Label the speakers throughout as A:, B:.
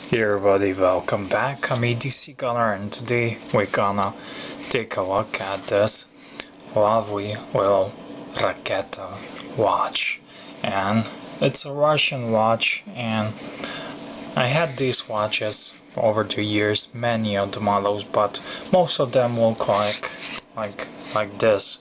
A: Hey everybody, welcome back. I'm edcgunner and today we're gonna take a look at this lovely little Raketa watch. And it's a Russian watch, and I had these watches over the years, many of the models, but most of them look like this.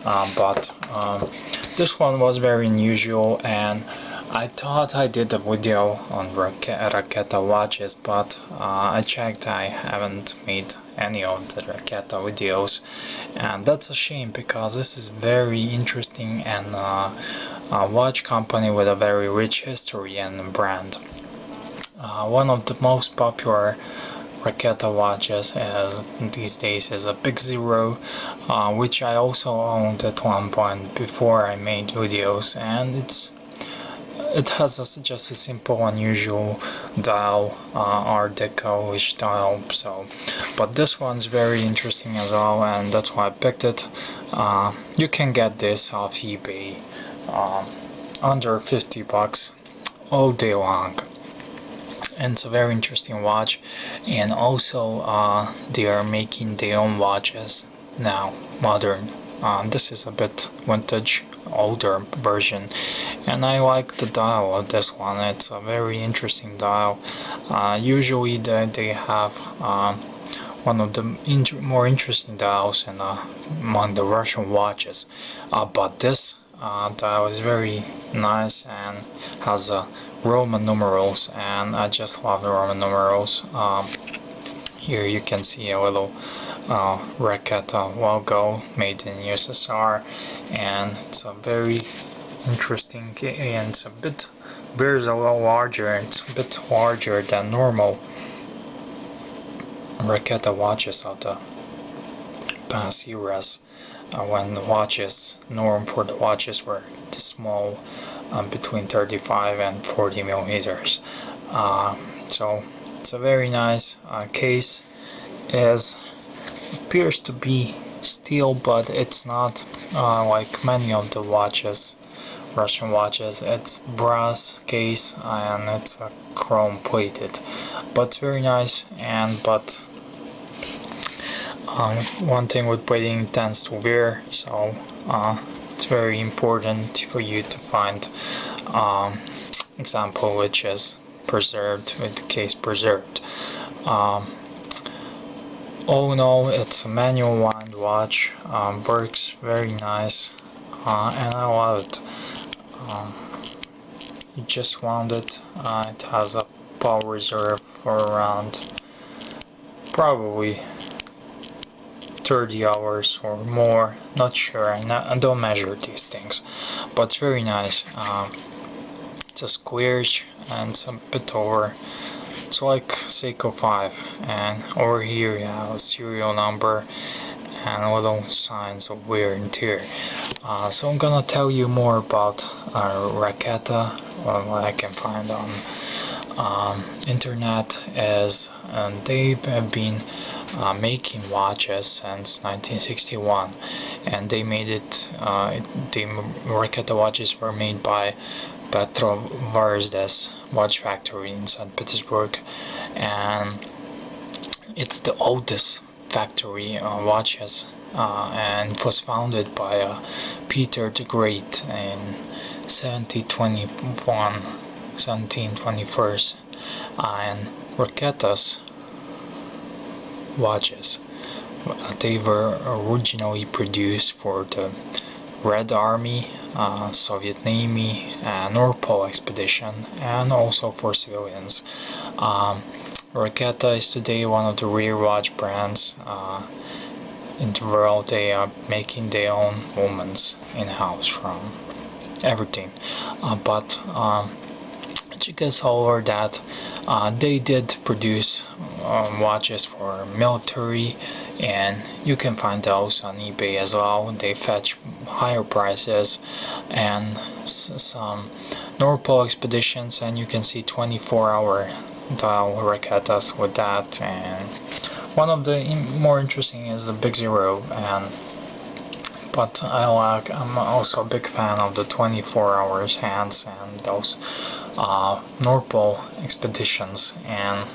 A: But this one was very unusual, and I thought I did a video on Raketa watches, but I checked, I haven't made any of the Raketa videos, and that's a shame because this is very interesting and a watch company with a very rich history and brand. One of the most popular Raketa watches these days is a Big Zero, which I also owned at one point before I made videos, and it has just a simple, unusual dial, Art Deco-ish dial. But this one's very interesting as well, and that's why I picked it. You can get this off eBay under 50 bucks all day long. And it's a very interesting watch, and also they are making their own watches now, modern. This is a bit vintage, older version, and I like the dial of this one. It's a very interesting dial. Usually they have one of the more interesting dials among the Russian watches, but this dial is very nice and has Roman numerals, and I just love the Roman numerals. Here you can see a little Raketa logo made in USSR, and it's a very interesting, and it's a bit larger. It's a bit larger than normal Raketa watches of the past eras, when the norm for the watches were this small, between 35 and 40 millimeters. So it's a very nice case. Appears to be steel, but it's not like many of the Russian watches. It's brass case and it's chrome plated, but it's very nice. But one thing with plating, tends to wear, so it's very important for you to find example which is preserved, with the case preserved. All in all, it's a manual wind watch, works very nice, and I love it. You just wound it. It has a power reserve for around probably 30 hours or more, not sure. I don't measure these things, but it's very nice. It's a squarish and it's a bit over. It's like Seiko 5, and over here you have a serial number and little signs of wear and tear. So I'm gonna tell you more about Raketa, what I can find on internet is, and they have been making watches since 1961, and they made it. The Raketa watches were made by Petrovarzdes watch factory in St. Petersburg, and it's the oldest factory watches, and it was founded by Peter the Great in 1721, and Raketa's watches, they were originally produced for the Red Army, Soviet Navy, and North Pole expedition, and also for civilians. Raketa is today one of the rare watch brands in the world. They are making their own movements in-house from everything, but you guys all heard that they did produce watches for military, and you can find those on eBay as well. They fetch higher prices, and some North Pole expeditions, and you can see 24-hour dial Raketas with that. And one of the more interesting is the Big Zero, but I'm also a big fan of the 24 hours hands and those North Pole expeditions, and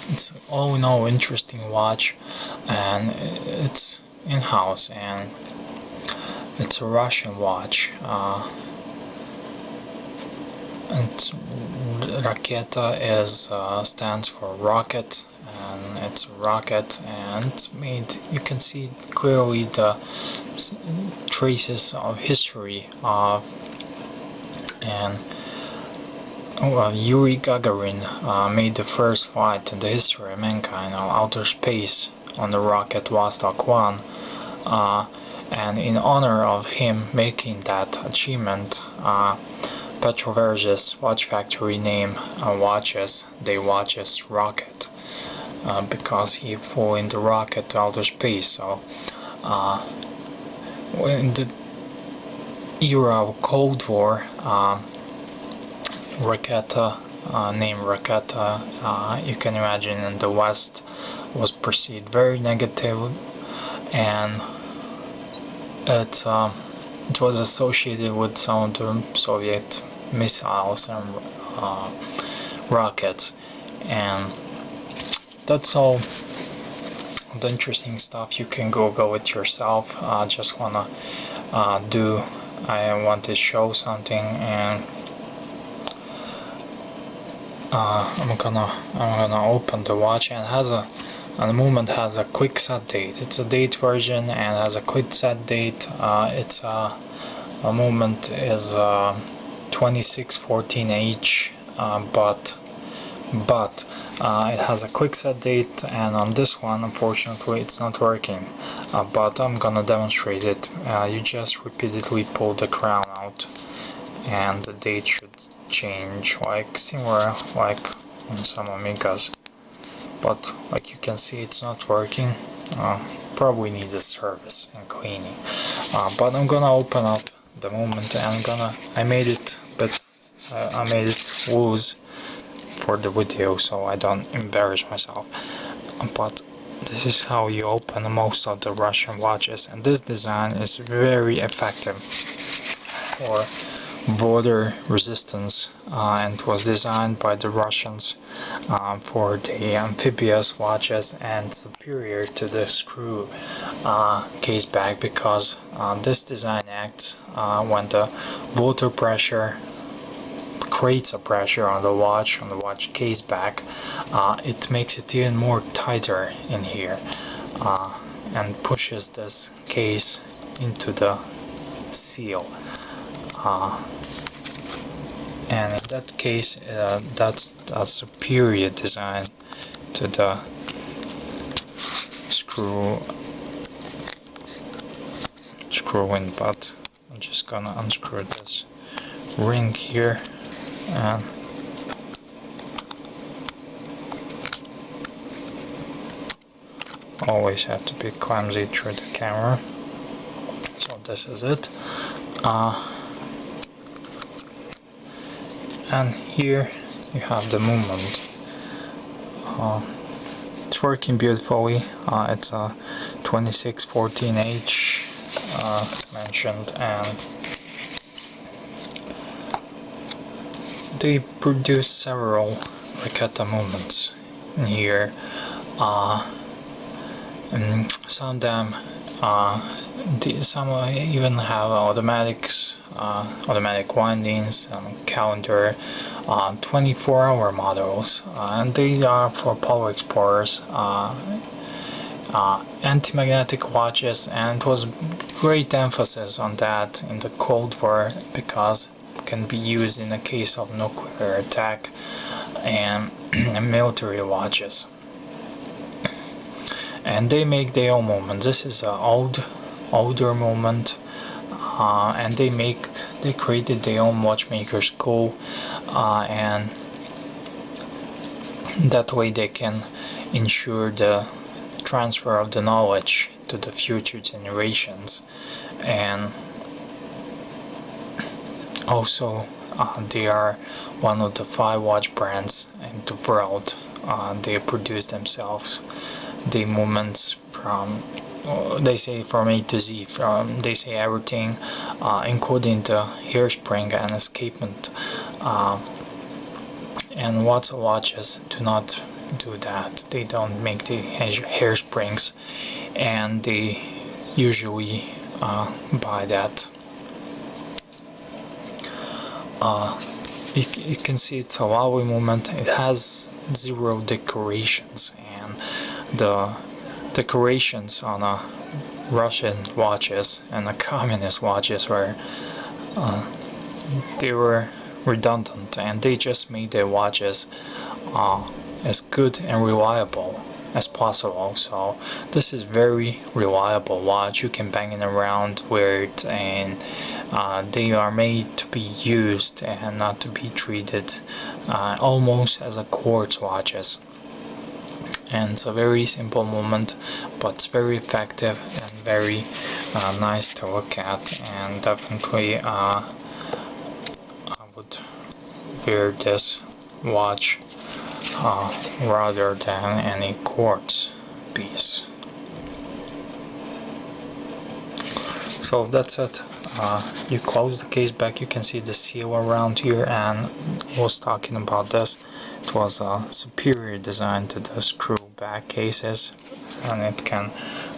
A: it's all in all interesting watch, and it's in-house, and it's a Russian watch. And Raketa is stands for rocket, and it's a rocket, and it's made. You can see clearly the traces of history of, and Yuri Gagarin made the first flight in the history of mankind on outer space on the rocket Vostok 1, and in honor of him making that achievement, Petroverge's watch factory name watches rocket, because he flew in the rocket to outer space. So in the era of Cold War, Raketa, named Raketa, you can imagine in the West was perceived very negative, and it was associated with some of the Soviet missiles and rockets, and that's all the interesting stuff. You can Google it yourself. Just wanna I want to show something, and I'm gonna open the watch, and it has at the moment has a quick set date. It's a date version and has a quick set date. It's a moment is 2614H, but it has a quick set date, and on this one unfortunately it's not working, but I'm gonna demonstrate it. You just repeatedly pull the crown out and the date should change, like similar like on some Amigas, but like you can see it's not working. Probably needs a service and cleaning, but I'm gonna open up the moment, and I made it, but I made it loose for the video so I don't embarrass myself. But this is how you open most of the Russian watches, and this design is very effective for water resistance, and it was designed by the Russians for the amphibious watches, and superior to the screw case back, because this design acts when the water pressure creates a pressure on the watch case back. It makes it even more tighter in here, and pushes this case into the seal. And in that case, that's a superior design to the screw-in, but I'm just gonna unscrew this ring here, and always have to be clumsy through the camera. So this is it. And here you have the movement. It's working beautifully. It's a 2614H mentioned, and they produce several Raketa movements in here, and some of them some even have automatic windings and calendar, 24-hour models, and they are for power explorers, anti-magnetic watches, and it was great emphasis on that in the Cold War, because it can be used in the case of nuclear attack, and military watches. And they make their own movement. This is an older movement, and they created their own watchmaker school, and that way they can ensure the transfer of the knowledge to the future generations. And also they are one of the 5 watch brands in the world. They produce themselves the movements from, they say, from A to Z, they say everything, including the hairspring and escapement and lots of watches do not do that. They don't make the hairsprings, and they usually buy that. You can see it's a lovely movement. It has 0 decorations, and the decorations on Russian watches and the communist watches were they were redundant, and they just made their watches as good and reliable as possible. So this is very reliable watch. You can bang it around, wear it, and they are made to be used and not to be treated almost as a quartz watches. And it's a very simple movement, but it's very effective and very nice to look at, and definitely I would wear this watch rather than any quartz piece. So that's it. You close the case back, you can see the seal around here, and I was talking about this. It was a superior design to the screw back cases, and it can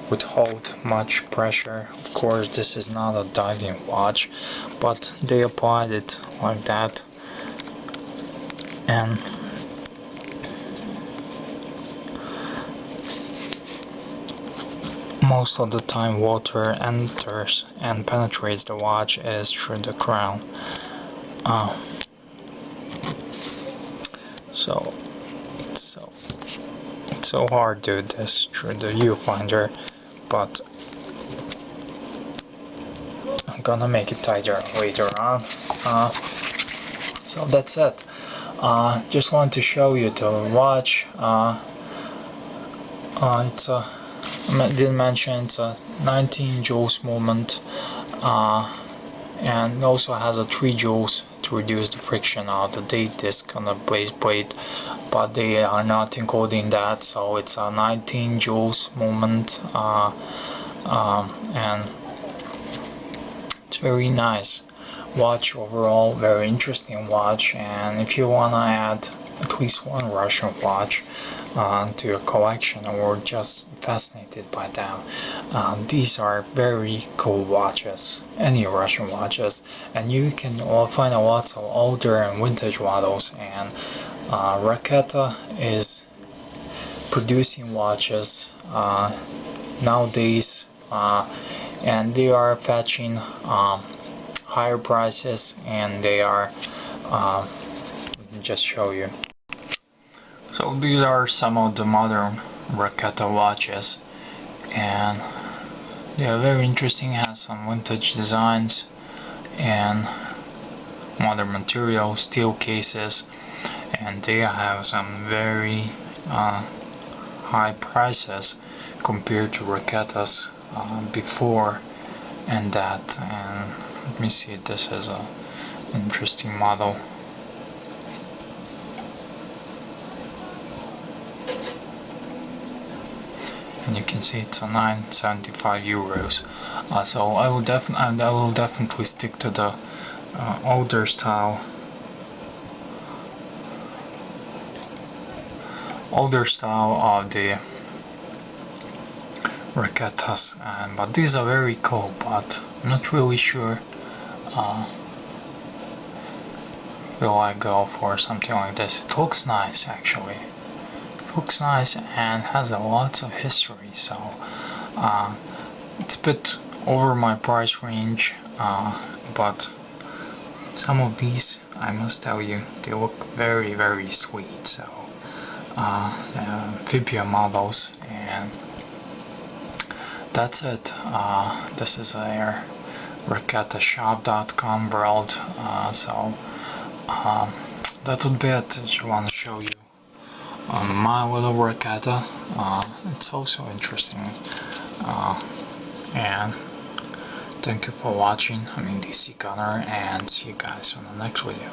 A: withhold much pressure. Of course, this is not a diving watch, but they applied it like that, and most of the time water enters and penetrates the watch is through the crown. So it's so hard to do this through the viewfinder, but I'm gonna make it tighter later on. So that's it. Just want to show you the watch. It's a, I didn't mention, it's a 19 joules movement, and also has a 3 joules to reduce the friction of the date disc on the base plate, but they are not including that, so it's a 19 joules movement, and it's very nice watch overall, very interesting watch. And if you want to add at least one Russian watch to your collection, or just fascinated by them, these are very cool watches, any Russian watches, and you can find a lot of older and vintage models. And Raketa is producing watches nowadays, and they are fetching higher prices, and they are let me just show you. So these are some of the modern Raketa watches, and they are very interesting. Has some vintage designs and modern materials, steel cases, and they have some very high prices compared to Raketas before and that. And let me see, this is a interesting model. And you can see it's a 975 euros. So I will definitely stick to the older style of the Raketas, but these are very cool, but I'm not really sure will I go for something like this. It looks nice, actually. It looks nice and has a lot of history, so it's a bit over my price range, but some of these, I must tell you, they look very, very sweet. So Amphibia models, and that's it. This is a raketashop.com world, so that would be it. I just want to show you my little Raketa. It's also interesting, and thank you for watching. I'm EDC Gunner, and see you guys on the next video.